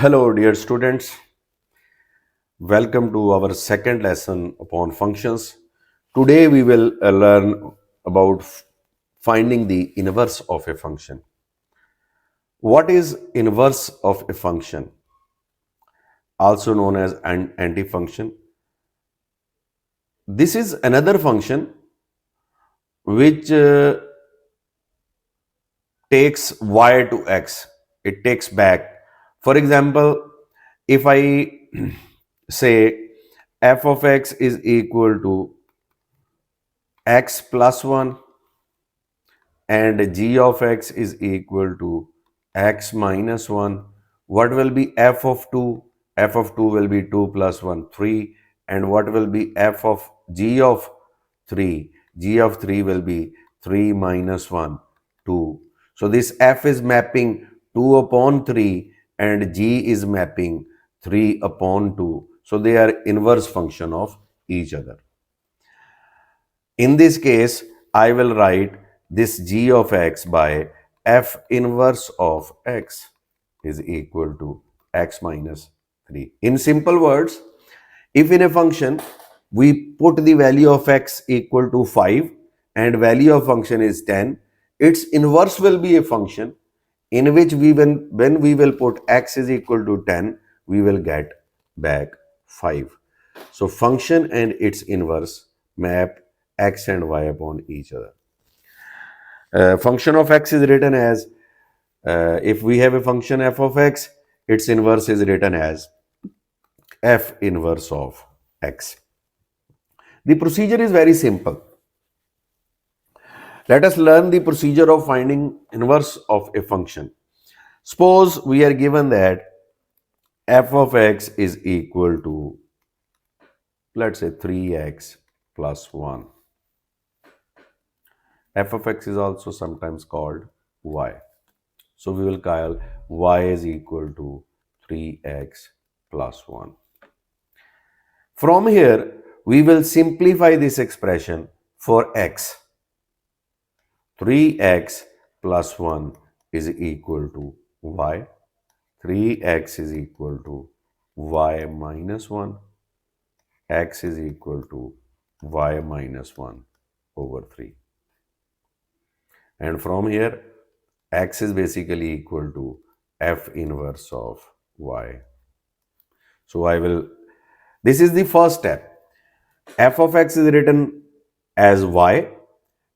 Hello, dear students. Welcome to our second lesson upon functions. Today we will learn about finding the inverse of a function. What is inverse of a function? Also known as an antifunction. This is another function which takes y to x. It takes back. For example, if I say f of x is equal to x plus 1 and g of x is equal to x minus 1, what will be f of 2? F of 2 will be 2 plus 1, 3. And what will be f of g of 3? G of 3 will be 3 minus 1, 2. So this f is mapping 2 upon 3 and g is mapping 3 upon 2. So they are inverse function of each other. In this case, I will write this g of x by f inverse of x is equal to x minus 3. In simple words, if in a function we put the value of x equal to 5 and value of function is 10, its inverse will be a function in which when we will put x is equal to 10, we will get back 5. So function and its inverse map x and y upon each other. Function of x is written as, if we have a function f of x, its inverse is written as f inverse of x. The procedure is very simple. Let us learn the procedure of finding inverse of a function. Suppose we are given that f of x is equal to, let's say, 3x plus 1. F of x is also sometimes called y. So we will call y is equal to 3x plus 1. From here, we will simplify this expression for x. 3x plus 1 is equal to y. 3x is equal to y minus 1. X is equal to y minus 1 over 3. And from here, x is basically equal to f inverse of y. So this is the first step. F of x is written as y,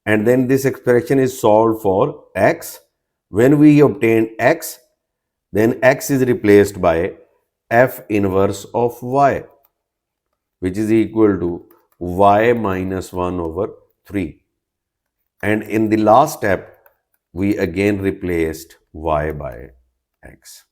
and then this expression is solved for x. When we obtain x, then x is replaced by f inverse of y, which is equal to y minus 1 over 3. And in the last step, we again replaced y by x.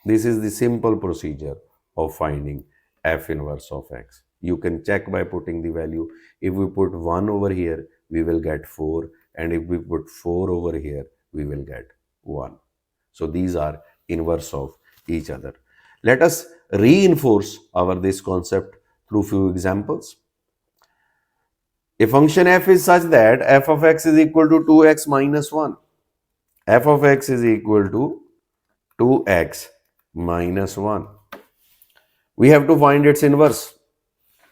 This is the simple procedure of finding f inverse of x. You can check by putting the value. If we put 1 over here, we will get 4. And if we put 4 over here, we will get 1. So these are inverse of each other. Let us reinforce this concept through few examples. A function f is such that f of x is equal to 2x minus 1. F of x is equal to 2x minus 1. We have to find its inverse.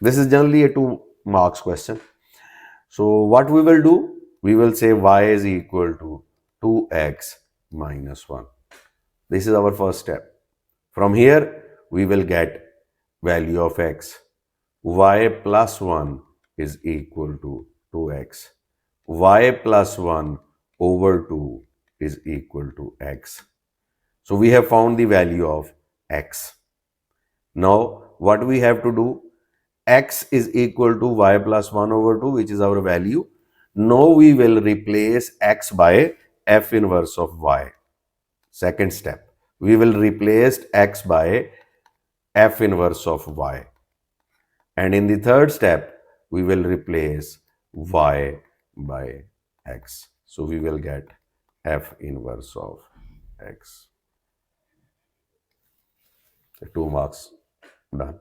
This is generally a 2 marks question. So what we will do? We will say y is equal to 2x minus 1. This is our first step. From here, we will get value of x. Y plus 1 is equal to 2x. Y plus 1 over 2 is equal to x. So we have found the value of x. Now what we have to do? X is equal to y plus 1 over 2, which is our value. Now we will replace x by f inverse of y. Second step, we will replace x by f inverse of y. And in the third step, we will replace y by x. So we will get f inverse of x. 2 marks done.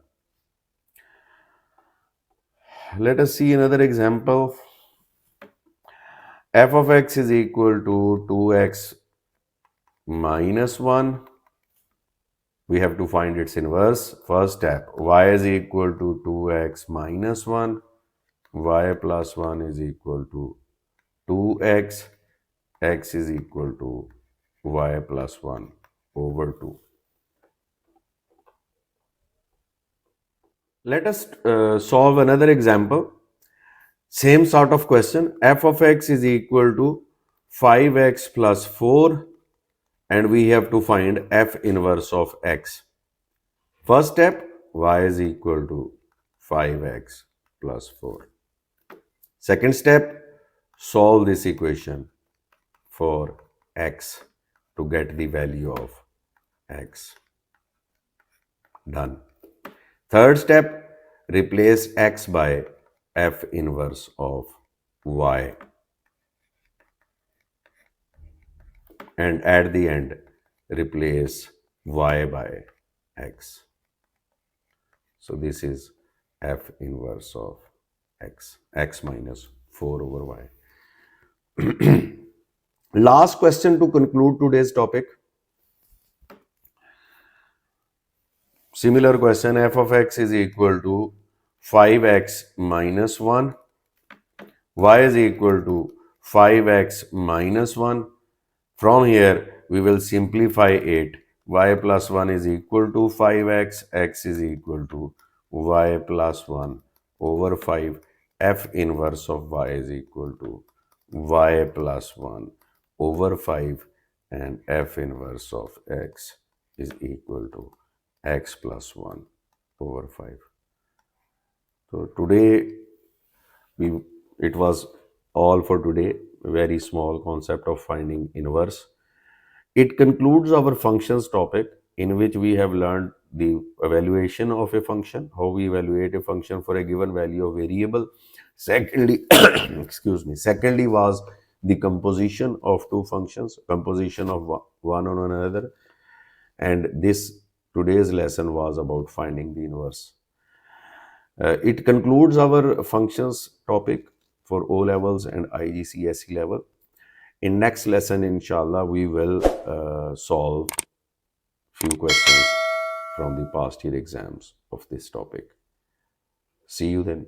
Let us see another example. F of x is equal to 2x minus 1. We have to find its inverse. First step, y is equal to 2x minus 1, y plus 1 is equal to 2x, x is equal to y plus 1 over 2. Let us solve another example. Same sort of question. F of x is equal to 5x plus 4 and we have to find f inverse of x. First step, y is equal to 5x plus 4. Second step, solve this equation for x to get the value of x. Done. Third step, replace x by f inverse of y. And at the end, replace y by x. So this is f inverse of x, x minus 4 over y. Last question to conclude today's topic. Similar question, f of x is equal to 5x minus 1, y is equal to 5x minus 1. From here, we will simplify it. Y plus 1 is equal to 5x, x is equal to y plus 1 over 5. F inverse of y is equal to y plus 1 over 5 and f inverse of x is equal to x plus 1 over 5. So today, it was all for today. A very small concept of finding inverse. It concludes our functions topic, in which we have learned the evaluation of a function, how we evaluate a function for a given value of variable. Secondly, excuse me. Secondly was the composition of two functions, composition of one on another. And this today's lesson was about finding the inverse. It concludes our functions topic for O levels and IGCSE level. In next lesson, inshallah, we will solve few questions from the past year exams of this topic. See you then.